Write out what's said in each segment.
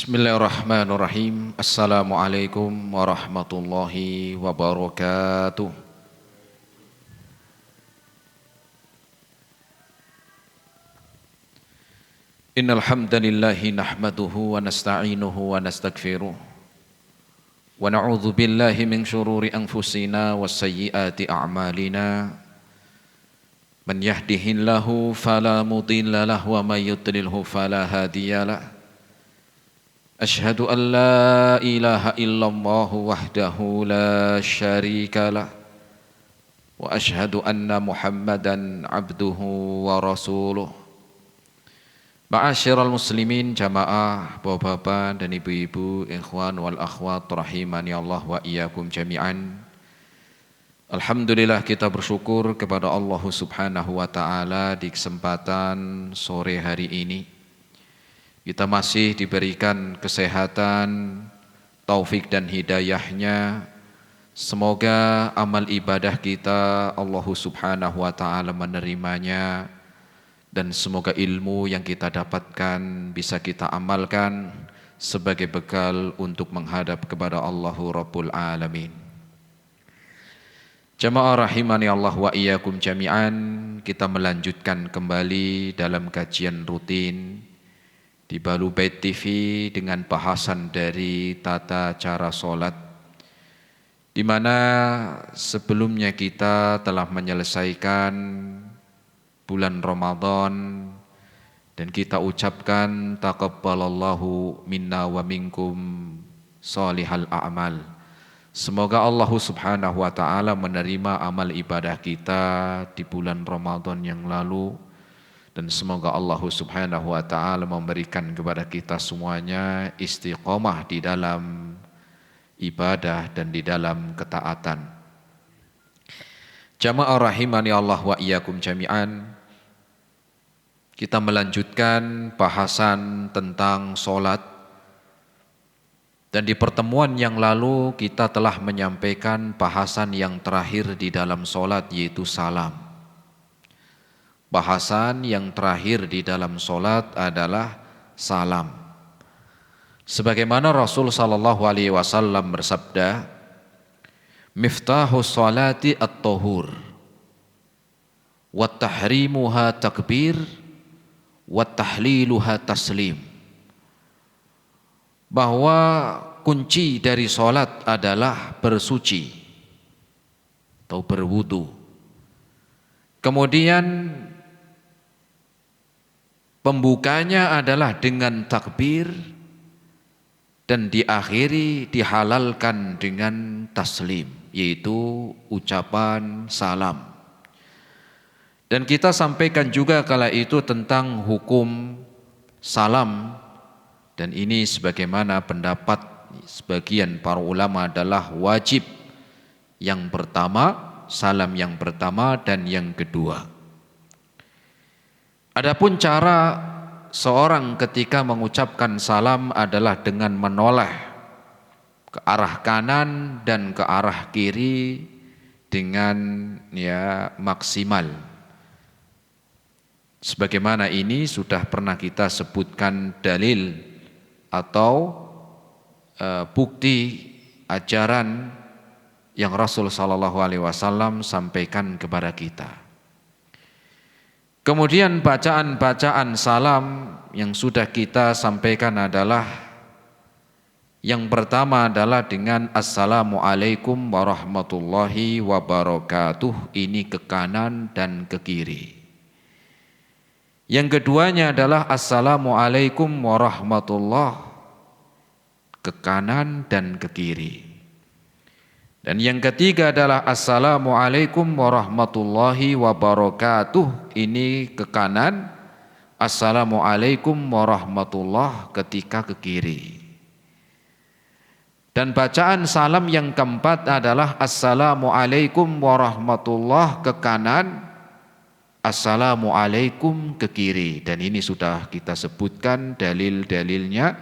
Bismillahirrahmanirrahim. Assalamualaikum warahmatullahi wabarakatuh. Innal hamdalillahi nahmaduhu wa nasta'inuhu wa nastaghfiruh. Wa na'udzu billahi min syururi anfusina was sayyiati a'malina. Man yahdihillahu fala mudilla lahu wa may yudlilhu fala hadiyalah. Ashhadu an la ilaha illallah wahdahu la syarika lah wa ashhadu anna Muhammadan abduhu wa rasuluh. Ma'asyiral muslimin jamaah, bapak-bapak dan ibu-ibu, ikhwan wal akhwat rahimani Allah wa iyyakum jami'an. Alhamdulillah, kita bersyukur kepada Allah Subhanahu wa taala di kesempatan sore hari ini. Kita masih diberikan kesehatan, taufik dan hidayahnya. Semoga amal ibadah kita Allah Subhanahu wa ta'ala menerimanya. Dan semoga ilmu yang kita dapatkan bisa kita amalkan sebagai bekal untuk menghadap kepada Allahu Rabbul Alamin. Jamaah rahimani Allah wa iyyakum jami'an, kita melanjutkan kembali dalam kajian rutin di Balu Bait TV dengan bahasan dari tata cara sholat, di mana sebelumnya kita telah menyelesaikan bulan Ramadan dan kita ucapkan taqabbalallahu minna wa minkum shalihal a'mal. Semoga Allah Subhanahu wa taala menerima amal ibadah kita di bulan Ramadan yang lalu. Dan semoga Allah Subhanahu wa ta'ala memberikan kepada kita semuanya istiqomah di dalam ibadah dan di dalam ketaatan. Jamaah rahimani Allah wa iyyakum jami'an, kita melanjutkan bahasan tentang sholat. Dan di pertemuan yang lalu kita telah menyampaikan bahasan yang terakhir di dalam sholat, yaitu salam. Bahasan yang terakhir di dalam solat adalah salam. Sebagaimana Rasul sallallahu alaihi wasallam bersabda, "Miftahus salati at-tahur, wa tahrimuha takbir, wa tahliluha taslim." Bahwa kunci dari solat adalah bersuci atau berwudu. Kemudian pembukanya adalah dengan takbir dan diakhiri dihalalkan dengan taslim, yaitu ucapan salam. Dan kita sampaikan juga kala itu tentang hukum salam, dan ini sebagaimana pendapat sebagian para ulama adalah wajib yang pertama, salam yang pertama dan yang kedua. Adapun cara seorang ketika mengucapkan salam adalah dengan menoleh ke arah kanan dan ke arah kiri dengan maksimal. Sebagaimana ini sudah pernah kita sebutkan dalil atau bukti ajaran yang Rasul sallallahu alaihi wasallam sampaikan kepada kita. Kemudian bacaan-bacaan salam yang sudah kita sampaikan adalah yang pertama adalah dengan Assalamualaikum warahmatullahi wabarakatuh, ini ke kanan dan ke kiri. Yang keduanya adalah Assalamualaikum warahmatullahi ke kanan dan ke kiri. Dan yang ketiga adalah Assalamualaikum warahmatullahi wabarakatuh, ini ke kanan. Assalamualaikum warahmatullahi ketika ke kiri. Dan bacaan salam yang keempat adalah Assalamualaikum warahmatullahi ke kanan, Assalamualaikum ke kiri. Dan ini sudah kita sebutkan dalil-dalilnya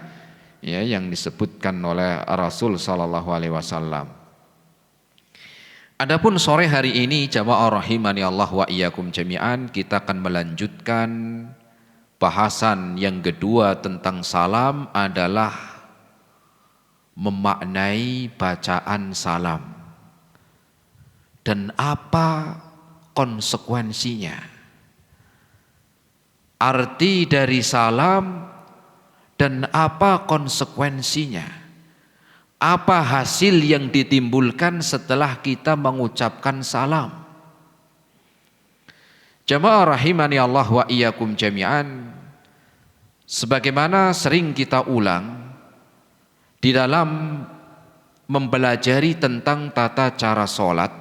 yang disebutkan oleh Rasul sallallahu alaihi wasallam. Adapun sore hari ini jamaah rahimani Allah wa iyyakum jami'an, kita akan melanjutkan bahasan yang kedua tentang salam adalah memaknai bacaan salam dan apa konsekuensinya. Arti dari salam dan apa konsekuensinya. Apa hasil yang ditimbulkan setelah kita mengucapkan salam. Jamaah rahimani Allah wa iyyakum jami'an. Sebagaimana sering kita ulang di dalam mempelajari tentang tata cara sholat,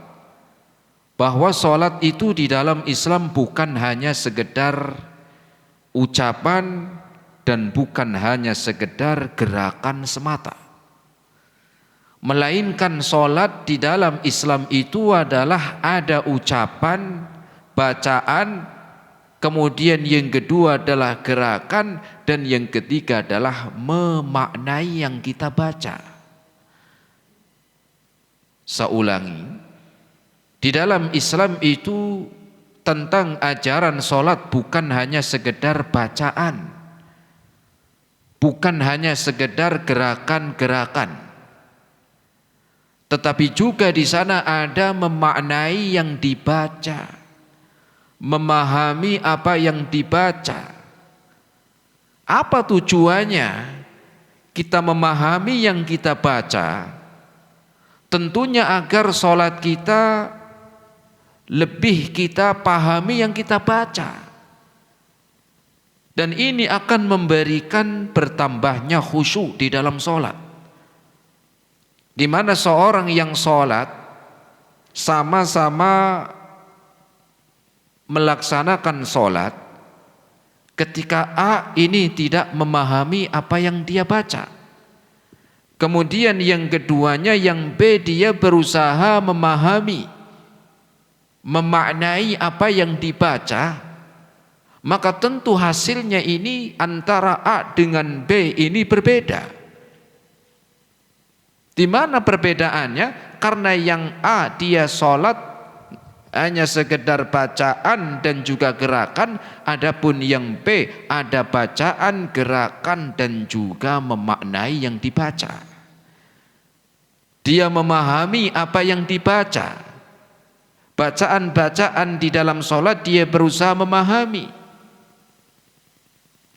bahwa sholat itu di dalam Islam bukan hanya sekedar ucapan dan bukan hanya sekedar gerakan semata, melainkan sholat di dalam Islam itu adalah ada ucapan, bacaan, kemudian yang kedua adalah gerakan, dan yang ketiga adalah memaknai yang kita baca. Saya ulangi, di dalam Islam itu tentang ajaran sholat bukan hanya sekedar bacaan, bukan hanya sekedar gerakan-gerakan, tetapi juga di sana ada memaknai yang dibaca, memahami apa yang dibaca. Apa tujuannya kita memahami yang kita baca? Tentunya agar sholat kita lebih kita pahami yang kita baca. Dan ini akan memberikan bertambahnya khusyuk di dalam sholat. Di mana seorang yang sholat sama-sama melaksanakan sholat, ketika A ini tidak memahami apa yang dia baca, kemudian yang keduanya yang B dia berusaha memahami, memaknai apa yang dibaca, maka tentu hasilnya ini antara A dengan B ini berbeda. Di mana perbedaannya? Karena yang A dia sholat hanya sekedar bacaan dan juga gerakan, adapun yang B ada bacaan, gerakan dan juga memaknai yang dibaca. Dia memahami apa yang dibaca. Bacaan-bacaan di dalam sholat dia berusaha memahami.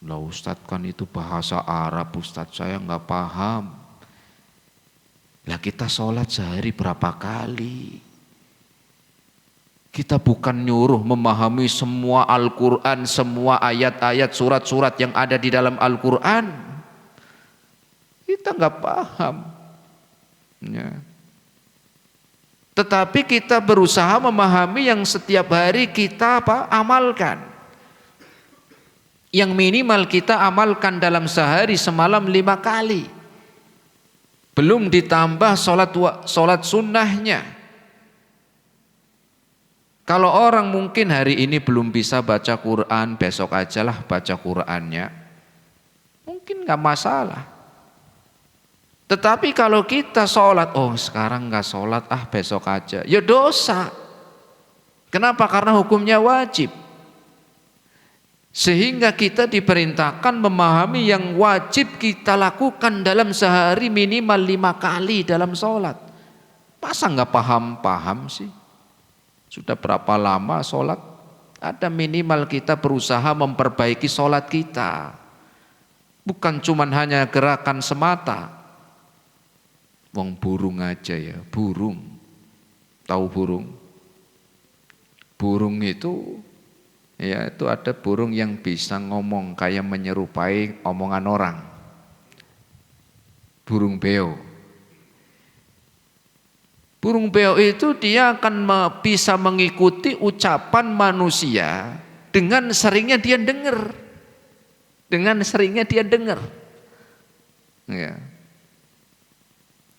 Lah Ustadz, kan itu bahasa Arab Ustadz, saya nggak paham. Lah kita sholat sehari berapa kali? Kita bukan nyuruh memahami semua Al-Quran, semua ayat-ayat, surat-surat yang ada di dalam Al-Quran. Kita nggak paham. Ya. Tetapi kita berusaha memahami yang setiap hari kita amalkan. Yang minimal kita amalkan dalam sehari semalam 5 kali. Belum ditambah sholat sunnahnya. Kalau orang mungkin hari ini belum bisa baca Quran, besok ajalah baca Qurannya, mungkin gak masalah. Tetapi kalau kita sholat, oh sekarang gak sholat, besok aja, ya dosa. Kenapa? Karena hukumnya wajib. Sehingga kita diperintahkan memahami yang wajib kita lakukan dalam sehari minimal 5 kali dalam sholat. Masa gak paham-paham sih? Sudah berapa lama sholat? Ada minimal kita berusaha memperbaiki sholat kita. Bukan cuma hanya gerakan semata. Wong burung aja ya, burung. Tahu burung? Burung itu, ya itu ada burung yang bisa ngomong kayak menyerupai omongan orang. Burung beo. Burung beo itu dia akan bisa mengikuti ucapan manusia dengan seringnya dia dengar. Dengan seringnya dia dengar. Ya.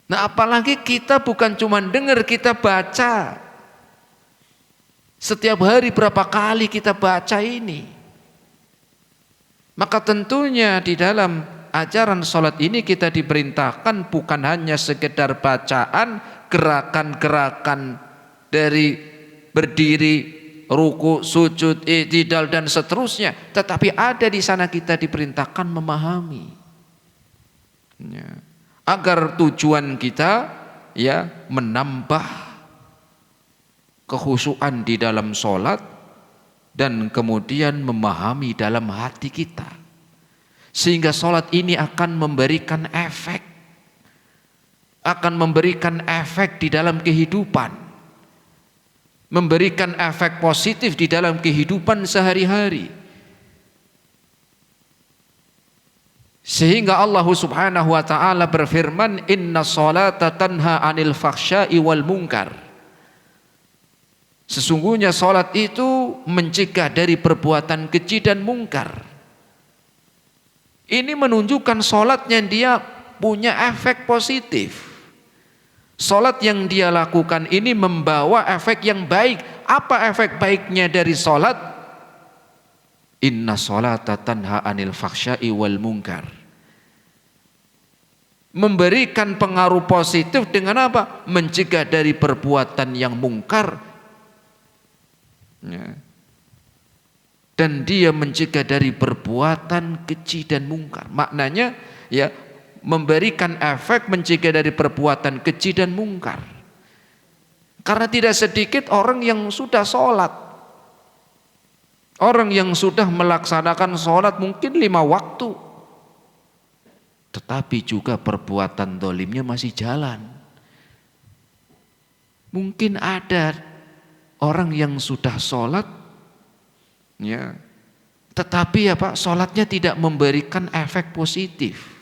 Nah apalagi kita bukan cuma dengar, kita baca. Setiap hari berapa kali kita baca ini. Maka tentunya di dalam ajaran sholat ini kita diperintahkan bukan hanya sekedar bacaan, gerakan-gerakan dari berdiri, ruku, sujud, i'tidal dan seterusnya, tetapi ada di sana kita diperintahkan memahami. Ya. agar tujuan kita ya menambah kekhusyuan di dalam sholat dan kemudian memahami dalam hati kita, sehingga sholat ini akan memberikan efek di dalam kehidupan, memberikan efek positif di dalam kehidupan sehari-hari. Sehingga Allah Subhanahu wa taala berfirman, "Inna sholata tanha 'anil fahsya'i wal munkar." Sesungguhnya salat itu mencegah dari perbuatan keji dan mungkar. Ini menunjukkan salatnya dia punya efek positif. Salat yang dia lakukan ini membawa efek yang baik. Apa efek baiknya dari salat? Inna sholata tanha 'anil fahsya'i wal munkar. Memberikan pengaruh positif dengan apa? Mencegah dari perbuatan yang mungkar. Ya. Dan dia mencegah dari perbuatan keji dan mungkar. Maknanya ya memberikan efek mencegah dari perbuatan keji dan mungkar. Karena tidak sedikit orang yang sudah sholat, orang yang sudah melaksanakan sholat mungkin 5 waktu, tetapi juga perbuatan dolimnya masih jalan. Mungkin ada orang yang sudah sholat, ya, tetapi sholatnya tidak memberikan efek positif.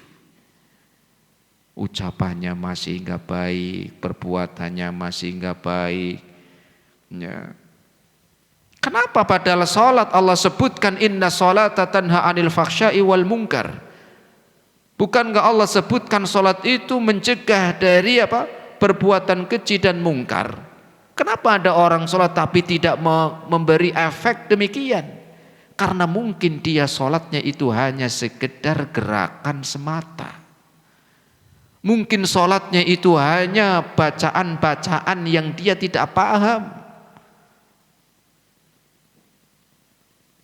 Ucapannya masih enggak baik, perbuatannya masih enggak baik. Ya. Kenapa padahal sholat Allah sebutkan inna sholata tanha 'anil fahsya'i wal munkar? Bukankah Allah sebutkan sholat itu mencegah dari perbuatan keji dan mungkar? Kenapa ada orang sholat tapi tidak memberi efek demikian? Karena mungkin dia sholatnya itu hanya sekedar gerakan semata. Mungkin sholatnya itu hanya bacaan-bacaan yang dia tidak paham.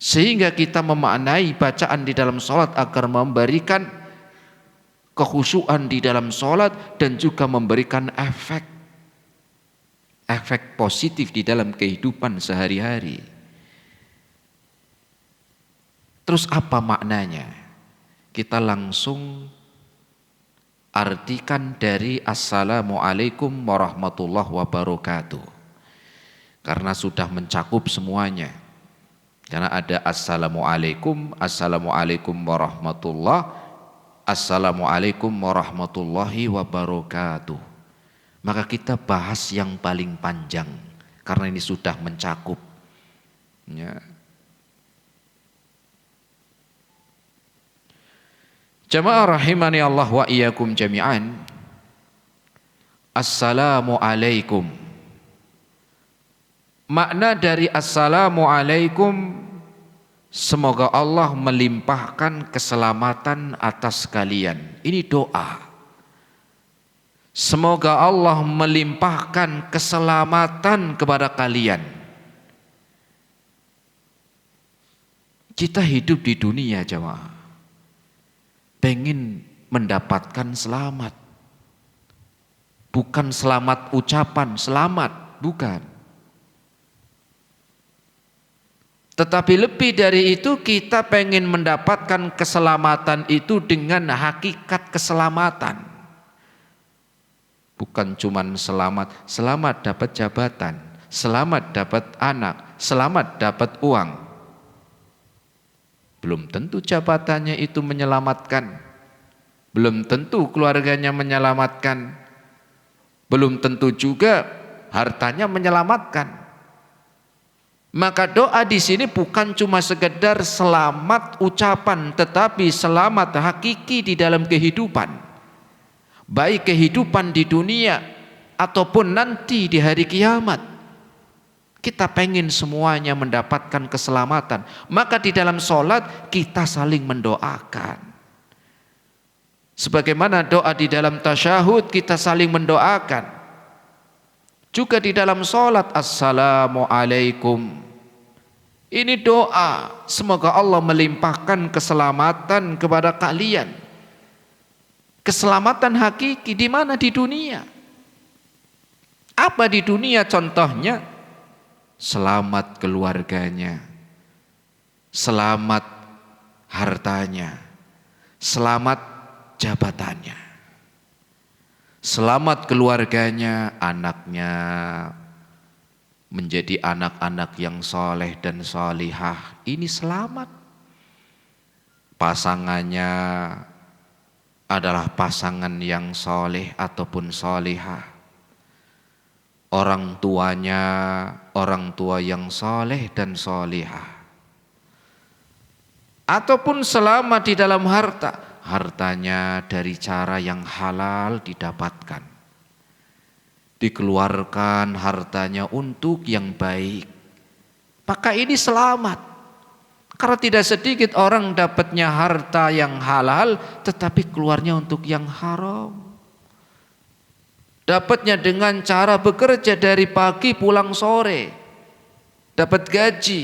Sehingga kita memaknai bacaan di dalam sholat agar memberikan kekhusyuan di dalam sholat dan juga memberikan efek positif di dalam kehidupan sehari-hari. Terus apa maknanya? Kita langsung artikan dari Assalamualaikum warahmatullahi wabarakatuh. Karena sudah mencakup semuanya. Karena ada Assalamualaikum, Assalamualaikum warahmatullahi, Assalamualaikum warahmatullahi wabarakatuh. Maka kita bahas yang paling panjang karena ini sudah mencakup. Ya. Jamaah rahimani Allah wa iyyakum jami'an. Assalamualaikum. Makna dari Assalamualaikum, semoga Allah melimpahkan keselamatan atas kalian. Ini doa. Semoga Allah melimpahkan keselamatan kepada kalian. Kita hidup di dunia jemaah, pengen mendapatkan selamat. Bukan selamat ucapan, selamat, bukan. Tetapi lebih dari itu kita pengen mendapatkan keselamatan itu dengan hakikat keselamatan. Bukan cuman selamat dapat jabatan, selamat dapat anak, selamat dapat uang. Belum tentu jabatannya itu menyelamatkan, belum tentu keluarganya menyelamatkan, belum tentu juga hartanya menyelamatkan. Maka doa di sini bukan cuma sekedar selamat ucapan, tetapi selamat hakiki di dalam kehidupan. Baik kehidupan di dunia ataupun nanti di hari kiamat. Kita pengen semuanya mendapatkan keselamatan. Maka di dalam sholat kita saling mendoakan. Sebagaimana doa di dalam tasyahud kita saling mendoakan. Juga di dalam sholat Assalamualaikum. Ini doa semoga Allah melimpahkan keselamatan kepada kalian. Keselamatan hakiki di mana? Di dunia. Apa di dunia contohnya? Selamat keluarganya, selamat hartanya, selamat jabatannya. Selamat keluarganya, anaknya menjadi anak-anak yang soleh dan solihah. Ini selamat. Pasangannya adalah pasangan yang soleh ataupun solihah. Orang tuanya, orang tua yang soleh dan solihah. Ataupun selamat di dalam harta, hartanya dari cara yang halal didapatkan. Dikeluarkan hartanya untuk yang baik. Maka ini selamat. Karena tidak sedikit orang dapatnya harta yang halal, tetapi keluarnya untuk yang haram. Dapatnya dengan cara bekerja dari pagi pulang sore. Dapat gaji.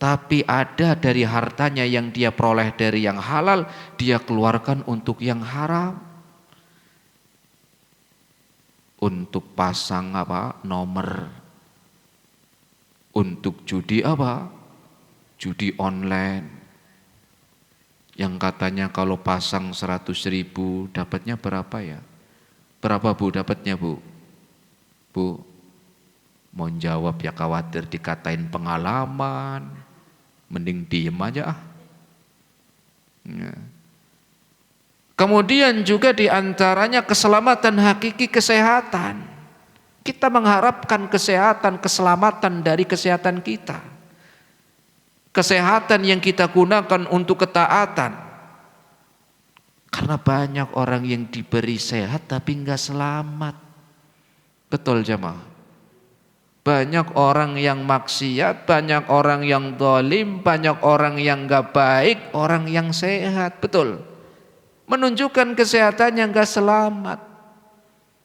Tapi ada dari hartanya yang dia peroleh dari yang halal, dia keluarkan untuk yang haram. Untuk pasang nomor. Untuk judi judi online. Yang katanya kalau pasang 100.000 dapatnya berapa ya? Berapa Bu dapatnya Bu? Bu, mau jawab ya khawatir dikatain pengalaman, mending diem aja. Ya. Kemudian juga diantaranya keselamatan hakiki kesehatan. Kita mengharapkan kesehatan, keselamatan dari kesehatan kita. Kesehatan yang kita gunakan untuk ketaatan. Karena banyak orang yang diberi sehat tapi enggak selamat. Betul jemaah. Banyak orang yang maksiat, banyak orang yang zalim, banyak orang yang enggak baik, orang yang sehat. Betul. Menunjukkan kesehatan yang enggak selamat.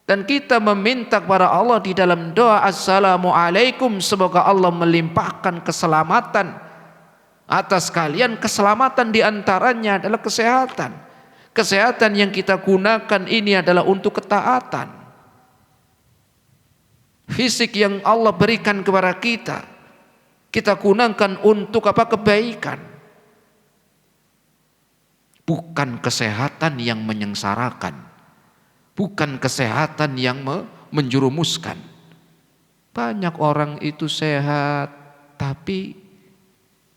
Dan kita meminta kepada Allah di dalam doa Assalamualaikum, semoga Allah melimpahkan keselamatan atas kalian. Keselamatan diantaranya adalah kesehatan. Kesehatan yang kita gunakan ini adalah untuk ketaatan. Fisik yang Allah berikan kepada kita, kita gunakan untuk kebaikan. Bukan kesehatan yang menyengsarakan. Bukan kesehatan yang menjerumuskan. Banyak orang itu sehat, tapi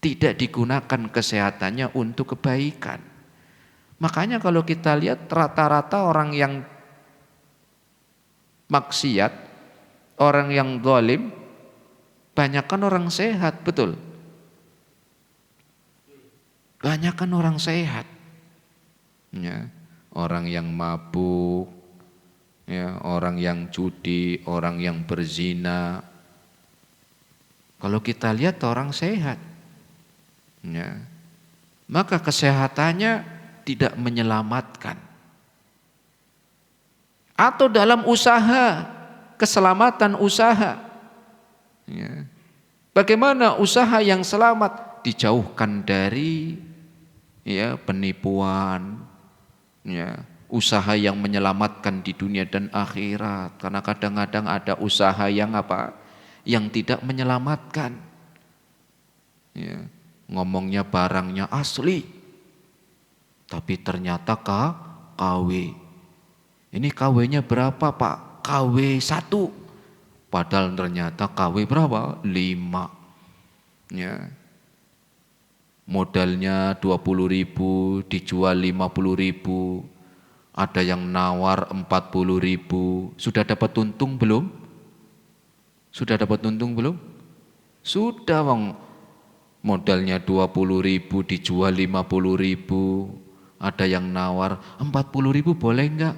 tidak digunakan kesehatannya untuk kebaikan. Makanya kalau kita lihat rata-rata orang yang maksiat, orang yang zalim, banyakkan orang sehat, betul. Banyakkan orang sehat. Ya, orang yang mabuk, ya, orang yang judi, orang yang berzina. Kalau kita lihat orang sehat. Ya. Maka kesehatannya tidak menyelamatkan. Atau dalam usaha, keselamatan usaha. Ya. Bagaimana usaha yang selamat? Dijauhkan dari penipuan, usaha yang menyelamatkan di dunia dan akhirat. Karena kadang-kadang ada usaha yang yang tidak menyelamatkan. Ya. Ngomongnya barangnya asli, tapi ternyata KW. Ini KW-nya berapa Pak? KW 1. Padahal ternyata KW berapa? 5. Ya. Modalnya 20.000, dijual 50.000. Ada yang nawar 40.000. Sudah dapat untung belum? Sudah dapat untung belum? Sudah Bang. Modalnya 20.000, dijual 50.000. Ada yang nawar 40.000 boleh enggak?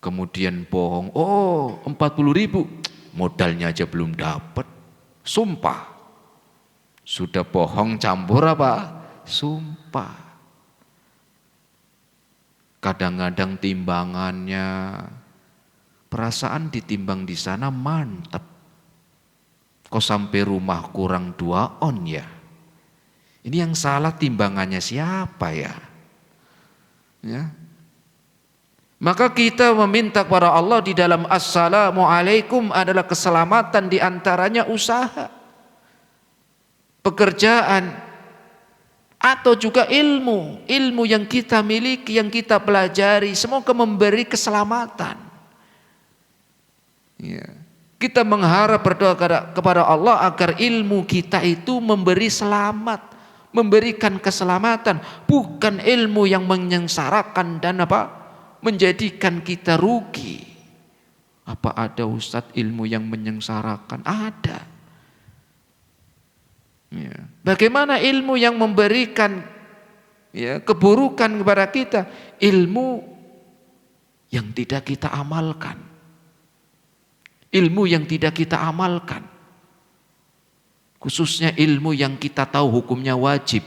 Kemudian bohong, 40.000, modalnya aja belum dapat. Sumpah. Sudah bohong campur sumpah. Kadang-kadang timbangannya, perasaan ditimbang di sana mantap. Kok sampai rumah kurang 2 on ya? Ini yang salah timbangannya siapa ya? Ya. Maka kita meminta kepada Allah di dalam Assalamualaikum adalah keselamatan, di antaranya usaha, pekerjaan, atau juga ilmu yang kita miliki, yang kita pelajari, semoga memberi keselamatan. Ya. Kita mengharap, berdoa kepada Allah agar ilmu kita itu memberi selamat, memberikan keselamatan, bukan ilmu yang menyengsarakan dan menjadikan kita rugi. Apa ada Ustadz ilmu yang menyengsarakan? Ada. Ya. Bagaimana ilmu yang memberikan keburukan kepada kita? Ilmu yang tidak kita amalkan. Ilmu yang tidak kita amalkan. Khususnya ilmu yang kita tahu hukumnya wajib,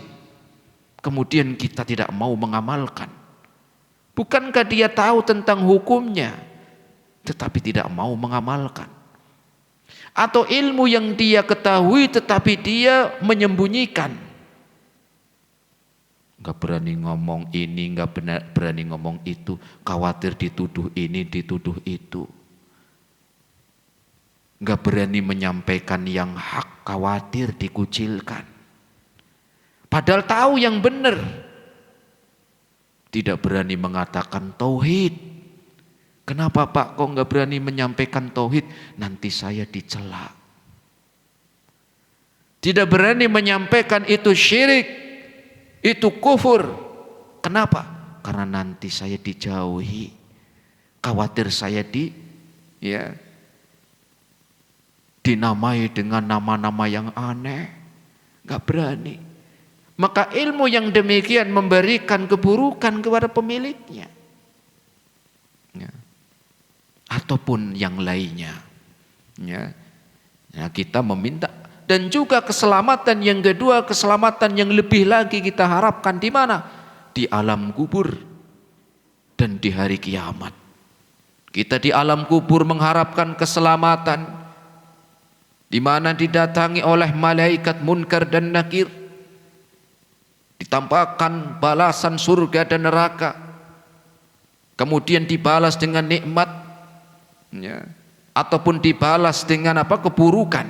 kemudian kita tidak mau mengamalkan. Bukankah dia tahu tentang hukumnya, tetapi tidak mau mengamalkan? Atau ilmu yang dia ketahui tetapi dia menyembunyikan. Enggak berani ngomong ini, enggak berani ngomong itu, khawatir dituduh ini, dituduh itu. Enggak berani menyampaikan yang hak, khawatir dikucilkan. Padahal tahu yang benar. Tidak berani mengatakan tauhid. Kenapa Pak kok enggak berani menyampaikan tauhid? Nanti saya dicela. Tidak berani menyampaikan itu syirik, itu kufur. Kenapa? Karena nanti saya dijauhi. Khawatir saya dinamai dengan nama-nama yang aneh. Enggak berani. Maka ilmu yang demikian memberikan keburukan kepada pemiliknya. Ya. Ataupun yang lainnya. Ya. Nah, kita meminta. Dan juga keselamatan yang kedua, keselamatan yang lebih lagi kita harapkan di mana? Di alam kubur dan di hari kiamat. Kita di alam kubur mengharapkan keselamatan, di mana didatangi oleh malaikat munkar dan nakir, ditampakkan balasan surga dan neraka, kemudian dibalas dengan nikmat, ataupun dibalas dengan keburukan.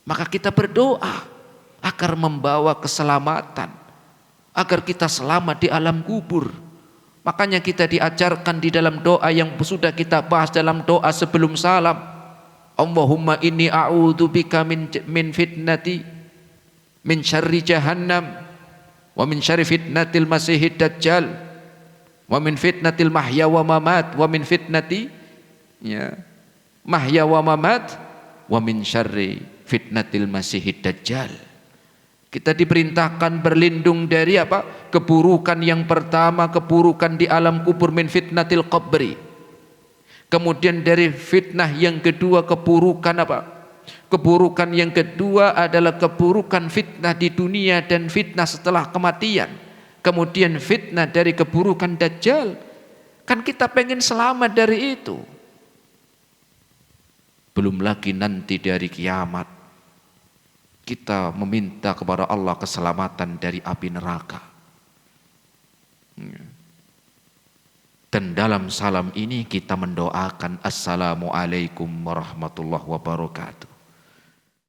Maka kita berdoa agar membawa keselamatan, agar kita selamat di alam kubur. Makanya kita diajarkan di dalam doa yang sudah kita bahas dalam doa sebelum salam, Allahumma inni a'udzubika min fitnati min syarri jahannam wa min syarri fitnatil masihid dajjal wa min fitnatil mahya wa mamat wa min fitnati mahya wa mamat wa min syarri fitnatil masihid dajjal. Kita diperintahkan berlindung dari keburukan yang pertama, keburukan di alam kubur, min fitnatil qabri. Kemudian dari fitnah yang kedua, keburukan keburukan yang kedua adalah keburukan fitnah di dunia dan fitnah setelah kematian. Kemudian fitnah dari keburukan dajjal. Kan kita pengen selamat dari itu. Belum lagi nanti dari kiamat. Kita meminta kepada Allah keselamatan dari api neraka. Dan dalam salam ini kita mendoakan Assalamualaikum warahmatullahi wabarakatuh.